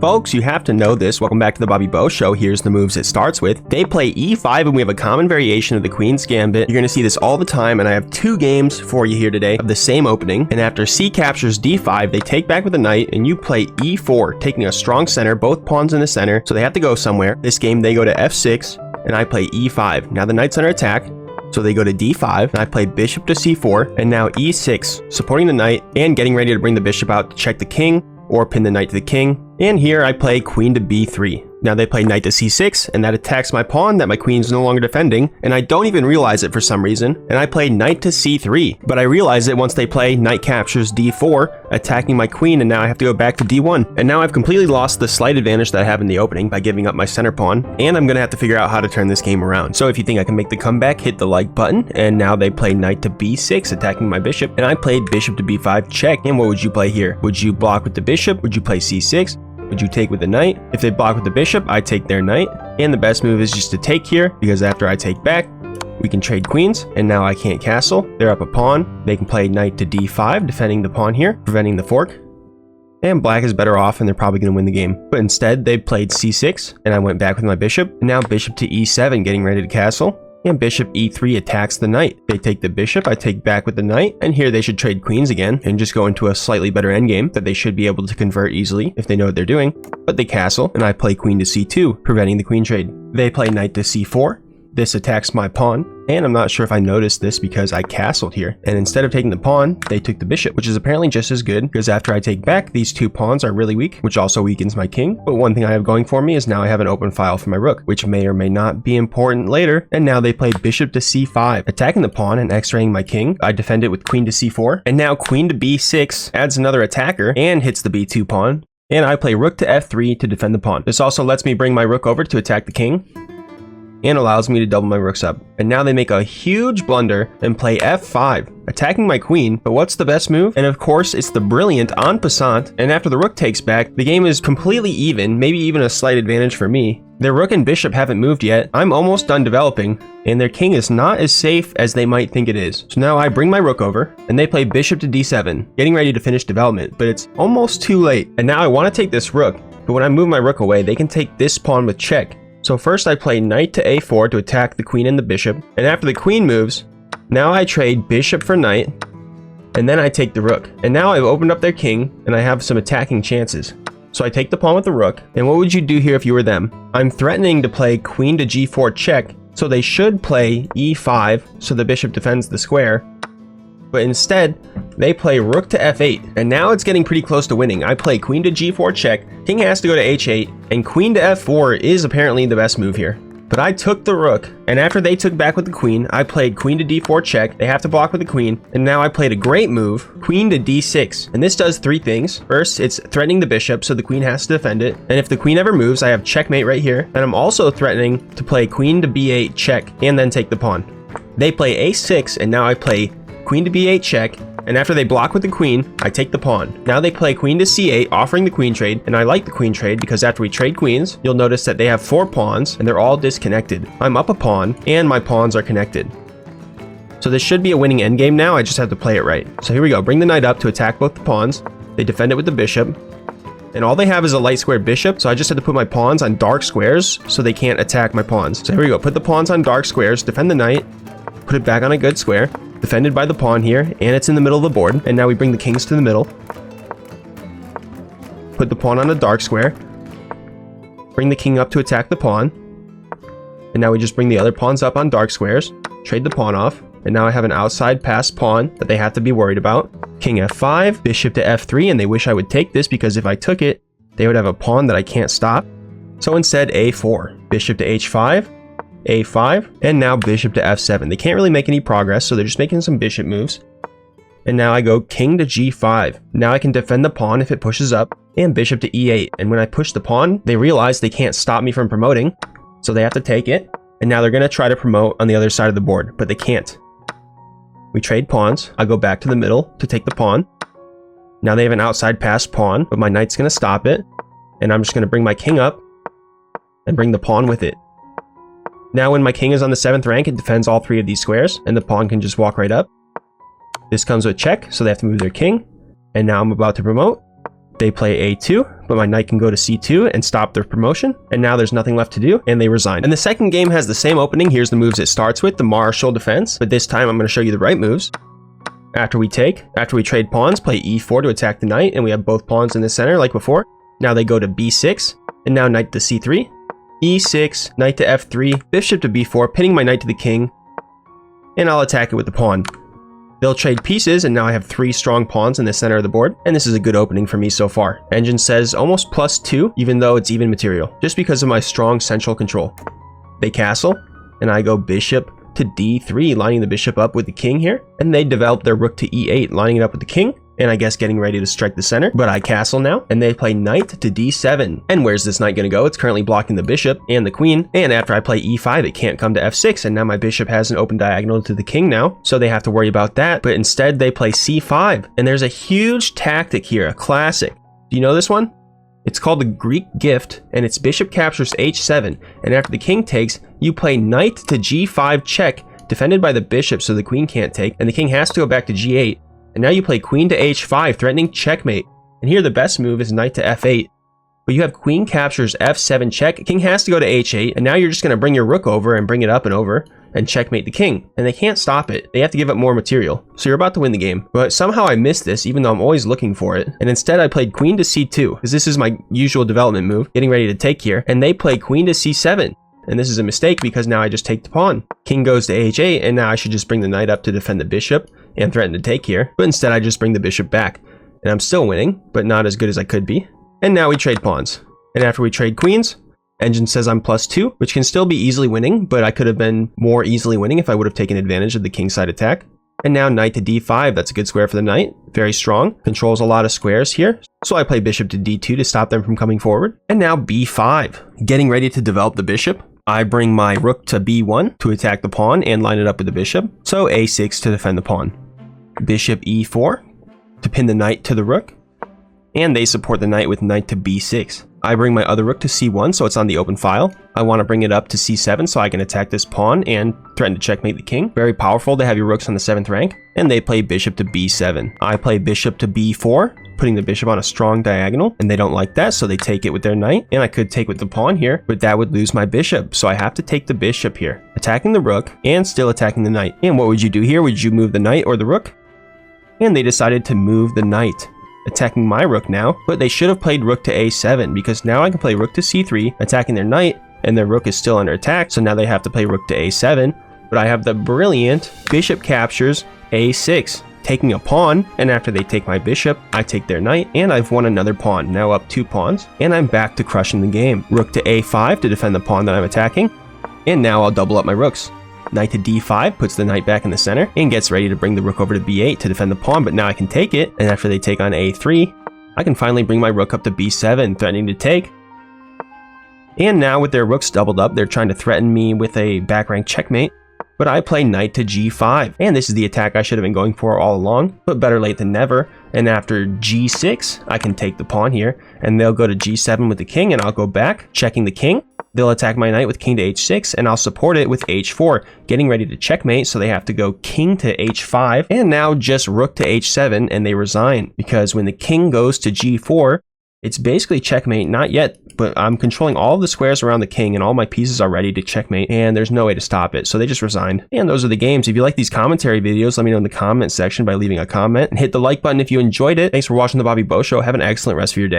Folks, you have to know this. Welcome back to the Bobby Bo Show. Here's the moves it starts with. They play e5, and we have a common variation of the Queen's Gambit. You're going to see this all the time, and I have 2 games for you here today of the same opening. And after c captures d5, they take back with a knight, and you play e4, taking a strong center, both pawns in the center, so they have to go somewhere. This game, they go to f6, and I play e5. Now the knight's under attack, so they go to d5, and I play bishop to c4, and now e6, supporting the knight, and getting ready to bring the bishop out to check the king, or pin the knight to the king. And here I play queen to b3. Now they play knight to c6, and that attacks my pawn that my queen's no longer defending, and I don't even realize it for some reason, and I play knight to c3. But I realize it once they play knight captures d4, attacking my queen, and now I have to go back to d1. And now I've completely lost the slight advantage that I have in the opening by giving up my center pawn, and I'm gonna have to figure out how to turn this game around. So if you think I can make the comeback, hit the like button. And now they play knight to b6, attacking my bishop, and I played bishop to b5 check. And what would you play here? Would you block with the bishop? Would you play c6? Would you take with the knight? If they block with the bishop, I take their knight. And the best move is just to take here, because after I take back, we can trade queens, and now I can't castle. They're up a pawn. They can play knight to d5, defending the pawn here, preventing the fork. And black is better off, and they're probably going to win the game. But instead, they played c6, and I went back with my bishop. And now bishop to e7, getting ready to castle. And bishop e3 attacks the knight. They take the bishop, I take back with the knight, and here they should trade queens again and just go into a slightly better endgame that they should be able to convert easily if they know what they're doing. But they castle, and I play queen to c2, preventing the queen trade. They play knight to c4. This attacks my pawn, and I'm not sure if I noticed this because I castled here. And instead of taking the pawn, they took the bishop, which is apparently just as good, because after I take back, these 2 pawns are really weak, which also weakens my king. But one thing I have going for me is now I have an open file for my rook, which may or may not be important later. And now they play bishop to c5, attacking the pawn and x-raying my king. I defend it with queen to c4, and now queen to b6 adds another attacker and hits the b2 pawn. And I play rook to f3 to defend the pawn. This also lets me bring my rook over to attack the king, and allows me to double my rooks up. And now they make a huge blunder and play f5, attacking my queen. But what's the best move? And of course, it's the brilliant en passant. And after the rook takes back, the game is completely even, maybe even a slight advantage for me. Their rook and bishop haven't moved yet. I'm almost done developing, and their king is not as safe as they might think it is. So now I bring my rook over, and they play bishop to d7, getting ready to finish development, but it's almost too late. And now I want to take this rook, but when I move my rook away, they can take this pawn with check. So first I play knight to a4 to attack the queen and the bishop, and after the queen moves, now I trade bishop for knight, and then I take the rook. And now I've opened up their king, and I have some attacking chances. So I take the pawn with the rook, and what would you do here if you were them? I'm threatening to play queen to g4 check, so they should play e5, so the bishop defends the square. But instead, they play rook to f8, and now it's getting pretty close to winning. I play queen to g4 check, king has to go to h8, and queen to f4 is apparently the best move here. But I took the rook, and after they took back with the queen, I played queen to d4 check, they have to block with the queen, and now I played a great move, queen to d6. And this does 3 things. First, it's threatening the bishop, so the queen has to defend it, and if the queen ever moves, I have checkmate right here, and I'm also threatening to play queen to b8 check, and then take the pawn. They play a6, and now I play queen to b8 check, and after they block with the queen, I take the pawn. Now they play queen to c8, offering the queen trade, and I like the queen trade because after we trade queens, you'll notice that they have 4 pawns, and they're all disconnected. I'm up a pawn, and my pawns are connected. So this should be a winning endgame now, I just have to play it right. So here we go, bring the knight up to attack both the pawns. They defend it with the bishop, and all they have is a light square bishop, so I just had to put my pawns on dark squares so they can't attack my pawns. So here we go, put the pawns on dark squares, defend the knight, put it back on a good square, defended by the pawn here, and it's in the middle of the board. And now we bring the kings to the middle, put the pawn on a dark square, bring the king up to attack the pawn, and now we just bring the other pawns up on dark squares, trade the pawn off, and now I have an outside passed pawn that they have to be worried about. King f5, bishop to f3, and they wish I would take this because if I took it, they would have a pawn that I can't stop. So instead a4, bishop to h5, a5, and now bishop to f7. They can't really make any progress, so they're just making some bishop moves. And now I go king to g5. Now I can defend the pawn if it pushes up, and bishop to e8. And when I push the pawn, they realize they can't stop me from promoting, so they have to take it. And now they're going to try to promote on the other side of the board, but they can't. We trade pawns. I go back to the middle to take the pawn. Now they have an outside passed pawn, but my knight's going to stop it. And I'm just going to bring my king up and bring the pawn with it. Now when my king is on the 7th rank, it defends all 3 of these squares, and the pawn can just walk right up. This comes with check, so they have to move their king. And now I'm about to promote. They play a2, but my knight can go to c2 and stop their promotion. And now there's nothing left to do, and they resign. And the second game has the same opening. Here's the moves it starts with, the martial defense. But this time I'm going to show you the right moves. After we trade pawns, play e4 to attack the knight, and we have both pawns in the center like before. Now they go to b6, and now knight to c3, e6, knight to f3, bishop to b4, pinning my knight to the king, and I'll attack it with the pawn. They'll trade pieces, and now I have 3 strong pawns in the center of the board, and this is a good opening for me so far. Engine says almost +2, even though it's even material, just because of my strong central control. They castle, and I go bishop to d3, lining the bishop up with the king here, and they develop their rook to e8, lining it up with the king, and I guess getting ready to strike the center, but I castle now, and they play knight to d7. And where's this knight gonna go? It's currently blocking the bishop and the queen, and after I play e5, it can't come to f6, and now my bishop has an open diagonal to the king now, so they have to worry about that, but instead they play c5, and there's a huge tactic here, a classic. Do you know this one? It's called the Greek gift, and it's bishop captures h7, and after the king takes, you play knight to g5 check, defended by the bishop so the queen can't take, and the king has to go back to g8, and now you play queen to h5, threatening checkmate. And here the best move is knight to f8, but you have queen captures f7 check, king has to go to h8, and now you're just going to bring your rook over and bring it up and over, and checkmate the king, and they can't stop it. They have to give up more material, so you're about to win the game. But somehow I missed this, even though I'm always looking for it, and instead I played queen to c2, because this is my usual development move, getting ready to take here, and they play queen to c7, and this is a mistake because now I just take the pawn. King goes to h8, and now I should just bring the knight up to defend the bishop and threaten to take here, but instead I just bring the bishop back, and I'm still winning, but not as good as I could be. And now we trade pawns, and after we trade queens, Engine says I'm +2, which can still be easily winning, but I could have been more easily winning if I would have taken advantage of the kingside attack. And now knight to d5, that's a good square for the knight, very strong, controls a lot of squares here, so I play bishop to d2 to stop them from coming forward. And now b5, getting ready to develop the bishop. I bring my rook to b1 to attack the pawn and line it up with the bishop, so a6 to defend the pawn. Bishop e4 to pin the knight to the rook, and they support the knight with knight to b6. I bring my other rook to c1 so it's on the open file. I want to bring it up to c7 so I can attack this pawn and threaten to checkmate the king. Very powerful to have your rooks on the 7th rank. And they play bishop to b7. I play bishop to b4, putting the bishop on a strong diagonal, and they don't like that, so they take it with their knight. And I could take with the pawn here, but that would lose my bishop, so I have to take the bishop here, attacking the rook and still attacking the knight. And what would you do here? Would you move the knight or the rook? And they decided to move the knight, attacking my rook now, but they should have played rook to a7 because now I can play rook to c3, attacking their knight, and their rook is still under attack, so now they have to play rook to a7, but I have the brilliant bishop captures a6, taking a pawn, and after they take my bishop, I take their knight, and I've won another pawn, now up 2 pawns, and I'm back to crushing the game. Rook to a5 to defend the pawn that I'm attacking, and now I'll double up my rooks. Knight to d5 puts the knight back in the center and gets ready to bring the rook over to b8 to defend the pawn, but now I can take it, and after they take on a3, I can finally bring my rook up to b7, threatening to take. And now with their rooks doubled up, they're trying to threaten me with a back rank checkmate, but I play knight to g5, and this is the attack I should have been going for all along, but better late than never. And after g6, I can take the pawn here, and they'll go to g7 with the king, and I'll go back, checking the king. They'll attack my knight with king to h6, and I'll support it with h4, getting ready to checkmate, so they have to go king to h5, and now just rook to h7, and they resign, because when the king goes to g4, it's basically checkmate, not yet, but I'm controlling all of the squares around the king, and all my pieces are ready to checkmate, and there's no way to stop it, so they just resigned. And those are the games. If you like these commentary videos, let me know in the comment section by leaving a comment, and hit the like button if you enjoyed it. Thanks for watching the Bobby Bo Show. Have an excellent rest of your day.